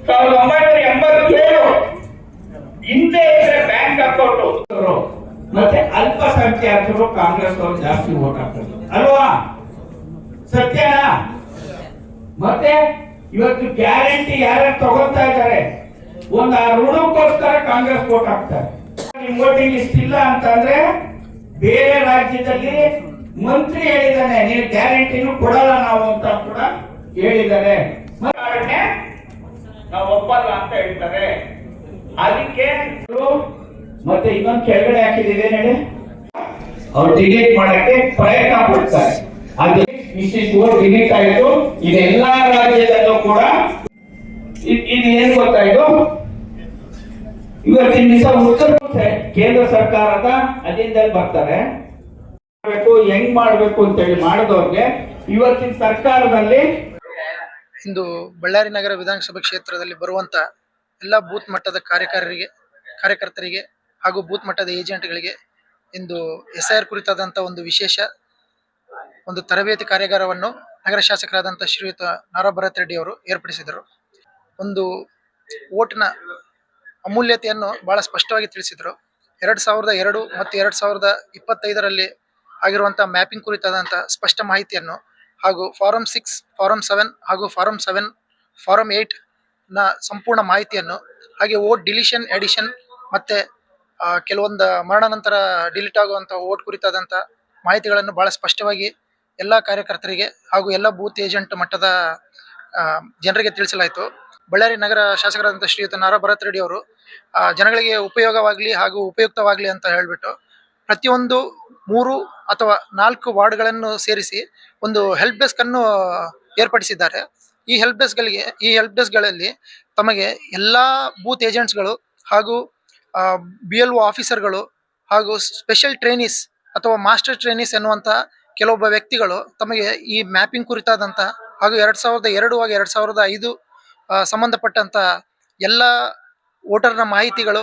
1987 ಹಿಂದೆ ಇದ್ರೆ bank account ಮತ್ತೆ ಅಲ್ಪಸಂಖ್ಯಾತರು ಕಾಂಗ್ರೆಸ್ ಅವರು ಜಾಸ್ತಿ ವೋಟ್ ಹಾಕ್ತಾರೆ ಅಲ್ವಾ? ಸತ್ಯನಾ? ಮತ್ತೆ ಇವತ್ತು ಗ್ಯಾರಂಟಿ ಯಾರು ತಗೊಳ್ತಾ ಇದ್ದಾರೆ, ಒಂದು ಆ ಋಣಕ್ಕೋಸ್ಕರ ಕಾಂಗ್ರೆಸ್ ವೋಟ್ ಹಾಕ್ತಾರೆ. ನಿಮ್ ವೋಟಿಂಗ್ ಲಿಸ್ಟ್ ಇಲ್ಲ ಅಂತಂದ್ರೆ ಬೇರೆ ರಾಜ್ಯದಲ್ಲಿ ಮಂತ್ರಿ ಹೇಳಿದ್ದಾನೆ ನೀವು ಗ್ಯಾರಂಟಿನೂ ಕೊಡಲ್ಲ ನಾವು ಅಂತ ಕೂಡ ಹೇಳಿದ್ದಾರೆ. ನಾವು ಒಪ್ಪಲ್ಲ ಅಂತ ಹೇಳ್ತಾರೆ. ಅದಕ್ಕೆ ಮತ್ತೆ ಇನ್ನೊಂದು ಕೆಳಗಡೆ ಹಾಕಿದ್ದೀವಿ ಹೇಳಿ, ಅವ್ರು ಡಿಲೀಟ್ ಮಾಡಕ್ಕೆ ಪ್ರಯತ್ನ ಪಡ್ತಾರೆ. ಅದು ಇಷ್ಟಿಷ್ಟು ಡಿಲೀಟ್ ಆಯಿತು. ಇದೆಲ್ಲಾ ರಾಜ್ಯದಲ್ಲೂ ಕೂಡ ಇದು ಏನು ಗೊತ್ತಾಯ್ತು, ಇವತ್ತಿನ ದಿವಸ ಉತ್ತರ ಕೇಂದ್ರ ಸರ್ಕಾರದ ಅಧೀನದಲ್ಲಿ ಬರ್ತಾರೆ. ಹೆಂಗ್ ಮಾಡ್ಬೇಕು ಅಂತ ಹೇಳಿ ಮಾಡಿದವ್ರಿಗೆ ಇವತ್ತಿನ ಸರ್ಕಾರದಲ್ಲಿ ಇಂದು ಬಳ್ಳಾರಿ ನಗರ ವಿಧಾನಸಭಾ ಕ್ಷೇತ್ರದಲ್ಲಿ ಬರುವಂತ ಎಲ್ಲ ಬೂತ್ ಮಟ್ಟದ ಕಾರ್ಯಕರ್ತರಿಗೆ ಹಾಗೂ ಬೂತ್ ಮಟ್ಟದ ಏಜೆಂಟ್ಗಳಿಗೆ ಇಂದು SIR ಕುರಿತಾದಂಥ ಒಂದು ವಿಶೇಷ ಒಂದು ತರಬೇತಿ ಕಾರ್ಯಾಗಾರವನ್ನು ನಗರ ಶಾಸಕರಾದಂಥ ಶ್ರೀಯುತ ನಾರಾ ಭರತ್ ರೆಡ್ಡಿ ಅವರು ಏರ್ಪಡಿಸಿದರು. ಒಂದು ಓಟ್ನ ಅಮೂಲ್ಯತೆಯನ್ನು ಬಹಳ ಸ್ಪಷ್ಟವಾಗಿ ತಿಳಿಸಿದರು. 2002 ಮತ್ತು 2025ರಲ್ಲಿ ಆಗಿರುವಂಥ ಮ್ಯಾಪಿಂಗ್ ಕುರಿತಾದಂಥ ಸ್ಪಷ್ಟ ಮಾಹಿತಿಯನ್ನು ಹಾಗೂ ಫಾರಂ 6, ಫಾರಂ 7 ಹಾಗೂ ಫಾರಂ 8 ನ ಸಂಪೂರ್ಣ ಮಾಹಿತಿಯನ್ನು, ಹಾಗೆ ವೋಟ್ ಡಿಲಿಷನ್, ಎಡಿಷನ್ ಮತ್ತೆ ಕೆಲವೊಂದು ಮರಣ ನಂತರ ಡಿಲೀಟ್ ಆಗುವಂಥ ವೋಟ್ ಕುರಿತಾದಂಥ ಮಾಹಿತಿಗಳನ್ನು ಬಹಳ ಸ್ಪಷ್ಟವಾಗಿ ಎಲ್ಲ ಕಾರ್ಯಕರ್ತರಿಗೆ ಹಾಗೂ ಎಲ್ಲ ಬೂತ್ ಏಜೆಂಟ್ ಮಟ್ಟದ ಜನರಿಗೆ ತಿಳಿಸಲಾಯಿತು. ಬಳ್ಳಾರಿ ನಗರ ಶಾಸಕರಾದಂಥ ಶ್ರೀಯುತ ನಾರಾ ಭರತ್ ರೆಡ್ಡಿ ಅವರು ಜನಗಳಿಗೆ ಉಪಯೋಗವಾಗಲಿ ಹಾಗೂ ಉಪಯುಕ್ತವಾಗಲಿ ಅಂತ ಹೇಳಿಬಿಟ್ಟು ಪ್ರತಿಯೊಂದು 3 ಅಥವಾ 4 ವಾರ್ಡ್ಗಳನ್ನು ಸೇರಿಸಿ ಒಂದು ಹೆಲ್ಪ್ ಡೆಸ್ಕ್ ಅನ್ನು ಏರ್ಪಡಿಸಿದ್ದಾರೆ. ಈ ಹೆಲ್ಪ್ ಡೆಸ್ಕ್ಗಳಲ್ಲಿ ತಮಗೆ ಎಲ್ಲ ಬೂತ್ ಏಜೆಂಟ್ಸ್ಗಳು ಹಾಗೂ BLO ಆಫೀಸರ್ಗಳು ಹಾಗೂ ಸ್ಪೆಷಲ್ ಟ್ರೈನೀಸ್ ಅಥವಾ ಮಾಸ್ಟರ್ ಟ್ರೈನೀಸ್ ಎನ್ನುವಂಥ ಕೆಲವೊಬ್ಬ ವ್ಯಕ್ತಿಗಳು ತಮಗೆ ಈ ಮ್ಯಾಪಿಂಗ್ ಕುರಿತಾದಂಥ ಹಾಗೂ 2002 ಹಾಗೂ 2005 ಸಂಬಂಧಪಟ್ಟಂತ ಎಲ್ಲ ವೋಟರ್ನ ಮಾಹಿತಿಗಳು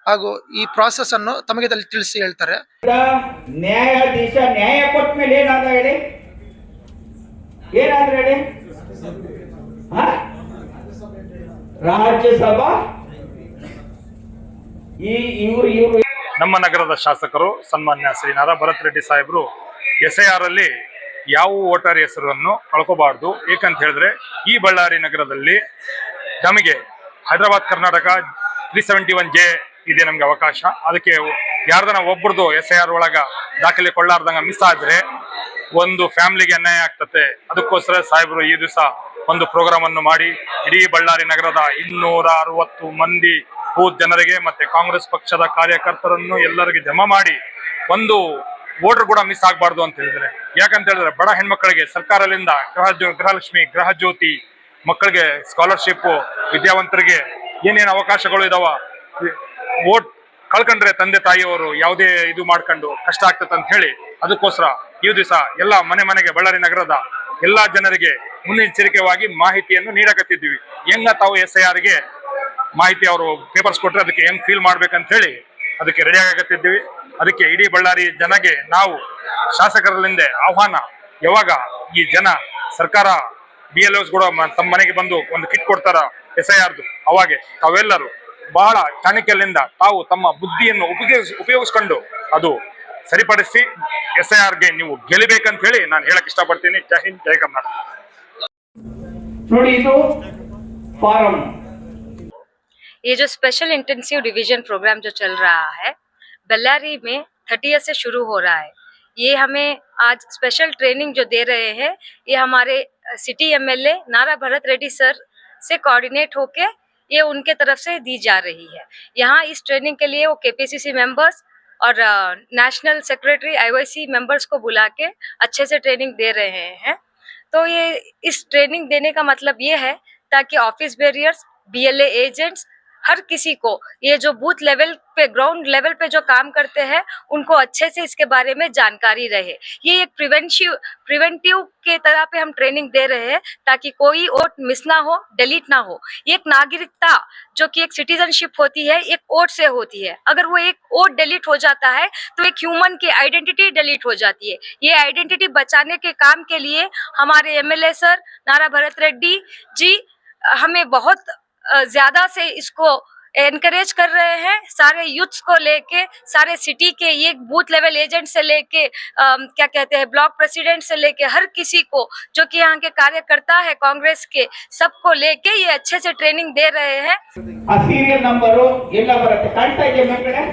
ಹಾಗೂ ಈ ಪ್ರಾಸೆಸ್ ಅನ್ನು ತಮಗೆ ತಿಳಿಸಿ ಹೇಳ್ತಾರೆ. ನ್ಯಾಯಾಧೀಶ ನ್ಯಾಯ ಕೊಟ್ಟ ಮೇಲೆ ಏನಾದ್ರು ಹೇಳಿ, ರಾಜ್ಯಸಭಾ ಇವರು ನಮ್ಮ ನಗರದ ಶಾಸಕರು ಸನ್ಮಾನ್ಯ ಶ್ರೀ ನಾರಾ ಭರತ್ ರೆಡ್ಡಿ ಸಾಹೇಬರು SIR ಅಲ್ಲಿ ಯಾವ ವೋಟರ್ ಹೆಸರನ್ನು ಕಳ್ಕೋಬಾರ್ದು. ಏಕಂತ ಹೇಳಿದ್ರೆ ಈ ಬಳ್ಳಾರಿ ನಗರದಲ್ಲಿ ನಮಗೆ ಹೈದರಾಬಾದ್ ಕರ್ನಾಟಕ 371J ಇದೆ ನಮ್ಗೆ ಅವಕಾಶ. ಅದಕ್ಕೆ ಯಾರ್ದನ ಒಬ್ಬರದು SIR ಒಳಗ ದಾಖಲೆ ಕೊಳ್ಳಾರ್ದಂಗ ಮಿಸ್ ಆದ್ರೆ ಒಂದು ಫ್ಯಾಮಿಲಿಗೆ ಅನ್ಯಾಯ ಆಗ್ತತೆ. ಅದಕ್ಕೋಸ್ಕರ ಸಾಹೇಬರು ಈ ದಿವಸ ಒಂದು ಪ್ರೋಗ್ರಾಮ್ ಅನ್ನು ಮಾಡಿ ಇಡೀ ಬಳ್ಳಾರಿ ನಗರದ 260 ಮಂದಿ ಬೂತ್ ಜನರಿಗೆ ಮತ್ತೆ ಕಾಂಗ್ರೆಸ್ ಪಕ್ಷದ ಕಾರ್ಯಕರ್ತರನ್ನು ಎಲ್ಲರಿಗೆ ಜಮಾ ಮಾಡಿ ಒಂದು ವೋಟರ್ ಕೂಡ ಮಿಸ್ ಆಗಬಾರ್ದು ಅಂತ ಹೇಳಿದ್ರೆ, ಯಾಕಂತ ಹೇಳಿದ್ರೆ ಬಡ ಹೆಣ್ಮಕ್ಳಿಗೆ ಸರ್ಕಾರದಿಂದ ಗೃಹಲಕ್ಷ್ಮಿ, ಗೃಹ ಜ್ಯೋತಿ, ಮಕ್ಕಳಿಗೆ ಸ್ಕಾಲರ್ಶಿಪ್, ವಿದ್ಯಾವಂತರಿಗೆ ಏನೇನು ಅವಕಾಶಗಳು ಇದಾವ, ವೋಟ್ ಕಳ್ಕೊಂಡ್ರೆ ತಂದೆ ತಾಯಿಯವರು ಯಾವುದೇ ಇದು ಮಾಡ್ಕೊಂಡು ಕಷ್ಟ ಆಗ್ತದೆ ಅಂತ ಹೇಳಿ ಅದಕ್ಕೋಸ್ಕರ ಈ ದಿವಸ ಎಲ್ಲ ಮನೆಗೆ ಬಳ್ಳಾರಿ ನಗರದ ಎಲ್ಲಾ ಜನರಿಗೆ ಮುನ್ನೆಚ್ಚರಿಕೆವಾಗಿ ಮಾಹಿತಿಯನ್ನು ನೀಡಕತ್ತಿದ್ವಿ. ಹೆಂಗ ತಾವು SIRಗೆ ಮಾಹಿತಿ ಅವರು ಪೇಪರ್ಸ್ ಕೊಟ್ಟರೆ ಅದಕ್ಕೆ ಹೆಂಗ್ ಫೀಲ್ ಮಾಡ್ಬೇಕಂತ ಹೇಳಿ ಅದಕ್ಕೆ ರೆಡಿ ಆಗತ್ತಿದ್ವಿ. ಅದಕ್ಕೆ ಇಡೀ ಬಳ್ಳಾರಿ ಜನಗೆ ನಾವು ಶಾಸಕರಲ್ಲಿಂದ ಆಹ್ವಾನ, ಯಾವಾಗ ಈ ಜನ ಸರ್ಕಾರ BLOs ಕೂಡ ತಮ್ಮ ಮನೆಗೆ ಬಂದು ಒಂದು ಕಿಟ್ ಕೊಡ್ತಾರ SIRದು, ಅವಾಗೆ ತಾವೆಲ್ಲರೂ ಬಹಳ ಚಾಣಕ್ಯಲಿಂದ ತಾವು ತಮ್ಮ ಬುದ್ಧಿಯನ್ನು ಉಪಯೋಗಿಸ್ಕೊಂಡು ಅದು ಸರಿಪಡಿಸಿ SIRಗೆ ನೀವು ಗೆಲ್ಲಬೇಕಂತ ಹೇಳಿ ನಾನು ಹೇಳಕ್ ಇಷ್ಟಪಡ್ತೀನಿ. ಜೈ ಹಿಂದ್, ಜೈ ಕರ್ನಾಟಕ. ನೋಡಿ, ಇದು ಫಾರಂ ये जो स्पेशल इंटेंसिव डिवीजन प्रोग्राम जो चल रहा है बल्लारी में 30 से शुरू हो रहा है। ये हमें आज स्पेशल ट्रेनिंग जो दे रहे हैं ये हमारे सिटी MLA नारा भरत रेड्डी सर से कोऑर्डिनेट होके ये उनके तरफ से दी जा रही है। यहाँ इस ट्रेनिंग के लिए वो KPCC मेंबर्स और नेशनल सेक्रेटरी IOC मेंबर्स को बुला के अच्छे से ट्रेनिंग दे रहे हैं। तो ये इस ट्रेनिंग देने का मतलब ये है ताकि ऑफिस बेरियर्स, BLA एजेंट्स, हर किसी को ये जो बूथ लेवल पे, ग्राउंड लेवल पे जो काम करते हैं उनको अच्छे से इसके बारे में जानकारी रहे। ये एक प्रिवेंटिव के तरह पे हम ट्रेनिंग दे रहे हैं ताकि कोई वोट मिस ना हो, डिलीट ना हो। एक नागरिकता जो कि एक सिटीजनशिप होती है एक वोट से होती है। अगर वो एक वोट डिलीट हो जाता है तो एक ह्यूमन की आइडेंटिटी डिलीट हो जाती है। ये आइडेंटिटी बचाने के काम के लिए हमारे MLA सर नारा भरत रेड्डी जी हमें बहुत ज्यादा से इसको एनकरेज कर रहे हैं। सारे यूथ्स को लेके, सारे सिटी के ये बूथ लेवल एजेंट से लेके क्या कहते हैं ब्लॉक प्रेसिडेंट से लेके हर किसी को जो कि यहाँ के कार्यकर्ता है कांग्रेस के, सबको लेके ये अच्छे से ट्रेनिंग दे रहे हैं। ಆ ಸೀರಿಯಲ್ ನಂಬರು ಎಲ್ಲ ಬರುತ್ತೆ, ಕಾಣ್ತಾ ಇದೆಯಾ ಮೇಲ್ಗಡೆ?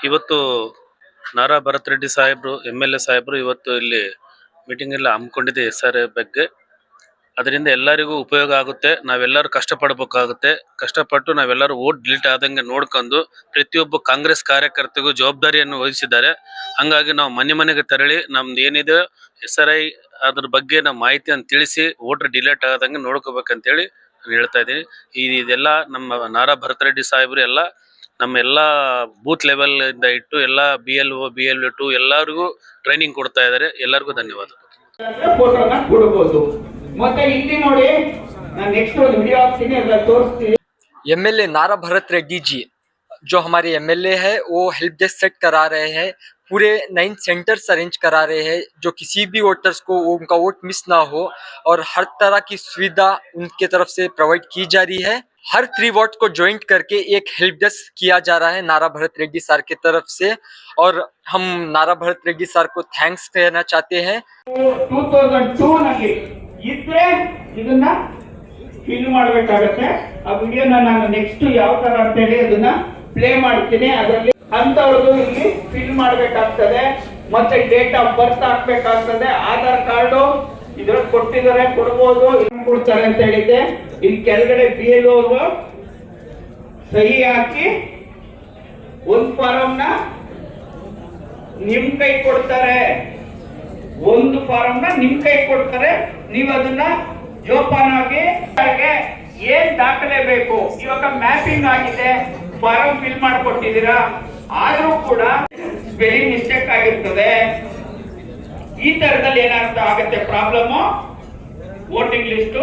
ಇವತ್ತು ನಾರಾ ಭರತ್ ರೆಡ್ಡಿ ಸಾಹೇಬ್ರು MLA ಸಾಹೇಬ್ರು ಇವತ್ತು ಇಲ್ಲಿ ಮೀಟಿಂಗ್ ಎಲ್ಲ ಹಮ್ಮಿಕೊಂಡಿದೆ SR ಬಗ್ಗೆ. ಅದರಿಂದ ಎಲ್ಲರಿಗೂ ಉಪಯೋಗ ಆಗುತ್ತೆ. ನಾವೆಲ್ಲರೂ ಕಷ್ಟಪಡಬೇಕಾಗುತ್ತೆ. ಕಷ್ಟಪಟ್ಟು ನಾವೆಲ್ಲರೂ ವೋಟ್ ಡಿಲೀಟ್ ಆದಂಗೆ ನೋಡ್ಕೊಂಡು ಪ್ರತಿಯೊಬ್ಬ ಕಾಂಗ್ರೆಸ್ ಕಾರ್ಯಕರ್ತರಿಗೂ ಜವಾಬ್ದಾರಿಯನ್ನು ವಹಿಸಿದ್ದಾರೆ. ಹಂಗಾಗಿ ನಾವು ಮನೆ ಮನೆಗೆ ತೆರಳಿ ನಮ್ದು ಏನಿದೆ SRI ಅದ್ರ ಬಗ್ಗೆ ನಾವು ಮಾಹಿತಿಯನ್ನು ತಿಳಿಸಿ ವೋಟರ್ ಡಿಲೀಟ್ ಆದಂಗೆ ನೋಡ್ಕೋಬೇಕಂತೇಳಿ ನಾನು ಹೇಳ್ತಾ ಇದ್ದೀನಿ. ಇದೆಲ್ಲ ನಮ್ಮ ನಾರಾ ಭರತ್ ರೆಡ್ಡಿ ಸಾಹೇಬ್ರು ಎಲ್ಲ ನಮ್ಮ ಎಲ್ಲ ಬೂತ್ ಲೆವೆಲ್ ಇಂದ ಇಟ್ಟು ಎಲ್ಲ BLO BLO2 ಎಲ್ಲರಿಗೂ ಟ್ರೈನಿಂಗ್ ಕೊಡ್ತಾ ಇದ್ದಾರೆ. ಎಲ್ಲರಿಗೂ ಧನ್ಯವಾದಗಳು. ಫೋಟೋನ ಕೊಡಬಹುದು. ಮತ್ತೆ ಇಲ್ಲಿ ನೋಡಿ, ನಾನು ನೆಕ್ಸ್ಟ್ ಒಂದು ವಿಡಿಯೋ ಹಾಕ್ತೀನಿ, ಅದನ್ನ ತೋರಿಸ್ತೀನಿ. MLA नारा भरत रेड्डी जी जो हमारे MLA है वो हेल्प डेस्क सेट करा रहे हैं, पूरे 9 सेंटर्स अरेंज करा रहे हैं जो किसी भी वोटर्स को उनका वोट मिस ना हो और हर तरह की सुविधा उनके तरफ से प्रोवाइड की जा रही है। हर 3 वार्ड को ज्वाइंट करके एक हेल्प डेस्क किया जा रहा है नारा भरत रेड्डी सर की तरफ से, और हम नारा भरत रेड्डी सर को थैंक्स कहना चाहते हैं। 2002 ನಲ್ಲಿ ಇದ್ರೆ ಇದನ್ನ ಫಿಲ್ ಮಾಡಬೇಕಾಗುತ್ತೆ. ಆ ವಿಡಿಯೋನ ನಾನು ನೆಕ್ಸ್ಟ್ ಯಾವ ತರ ಅಂತ ಹೇಳಿ ಅದನ್ನ ಪ್ಲೇ ಮಾಡ್ತೀನಿ. ಅದರಲ್ಲಿ ಅಂತವ್ರದ್ದು ಇಲ್ಲಿ ಫಿಲ್ ಮಾಡಬೇಕಾಗ್ತದೆ, ಮತ್ತೆ ಡೇಟ್ ಆಫ್ ಬರ್ತ್ ಹಾಕ್ಬೇಕಾಗ್ತದೆ, ಆಧಾರ್ ಕಾರ್ಡು ಇದ್ರಲ್ಲಿ ಕೊಟ್ಟಿದ್ದಾರೆ, ಕೊಡ್ಬೋದು, ಇಲ್ಲಿ ಕೊಡ್ತಾರೆ ಅಂತ ಹೇಳಿದ್ದೆ. ಇಲ್ಲಿ ಕೆಳಗಡೆ BLO ಅವರು ಸಹಿ ಹಾಕಿ ಒಂದು ಫಾರಂ ನ ನಿಮ್ ಕೈ ಕೊಡ್ತಾರೆ, ಒಂದು ಫಾರಂ ನ ನಿಮ್ ಕೈ ಕೊಡ್ತಾರೆ. ನೀವು ಅದನ್ನ ಜೋಪಾನಾಗಿ ಏನ್ ದಾಖಲೆ ಬೇಕು, ಇವಾಗ ಮ್ಯಾಪಿಂಗ್ ಆಗಿದೆ, ಫಾರಂ ಫಿಲ್ ಮಾಡಿಕೊಟ್ಟಿದ್ದೀರಾ, ಆದ್ರೂ ಕೂಡ ಸ್ಪೆಲ್ಲಿಂಗ್ ಮಿಸ್ಟೇಕ್ ಆಗಿರ್ತದೆ. ಈ ತರದಲ್ಲಿ ಏನಾಗ್ತಾ ಆಗುತ್ತೆ ಪ್ರಾಬ್ಲಮ್, ವೋಟಿಂಗ್ ಲಿಸ್ಟ್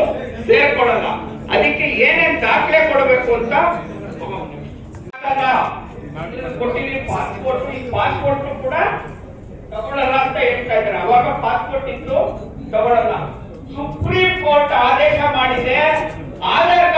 ಸೇರ್ಕೊಡಲ್ಲ. ಅದಕ್ಕೆ ಏನೇನ್ ದಾಖಲೆ ಕೊಡಬೇಕು ಅಂತ ಕೊಟ್ಟಿದ್ದೀರಿ. ಪಾಸ್ಪೋರ್ಟ್, ಈ ಪಾಸ್ಪೋರ್ಟ್ ಕೂಡ ತಗೊಳ್ಳಲ್ಲ ಅಂತ ಹೇಳ್ತಾ ಇದ್ದಾರೆ. ಅವಾಗ ಪಾಸ್ಪೋರ್ಟ್ ಇತ್ತು, ತಗೊಳ್ಳಲ್ಲ. ಸುಪ್ರೀಂ ಕೋರ್ಟ್ ಆದೇಶ ಮಾಡಿದೆ, ಆಧಾರ್ ಕಾರ್ಡ್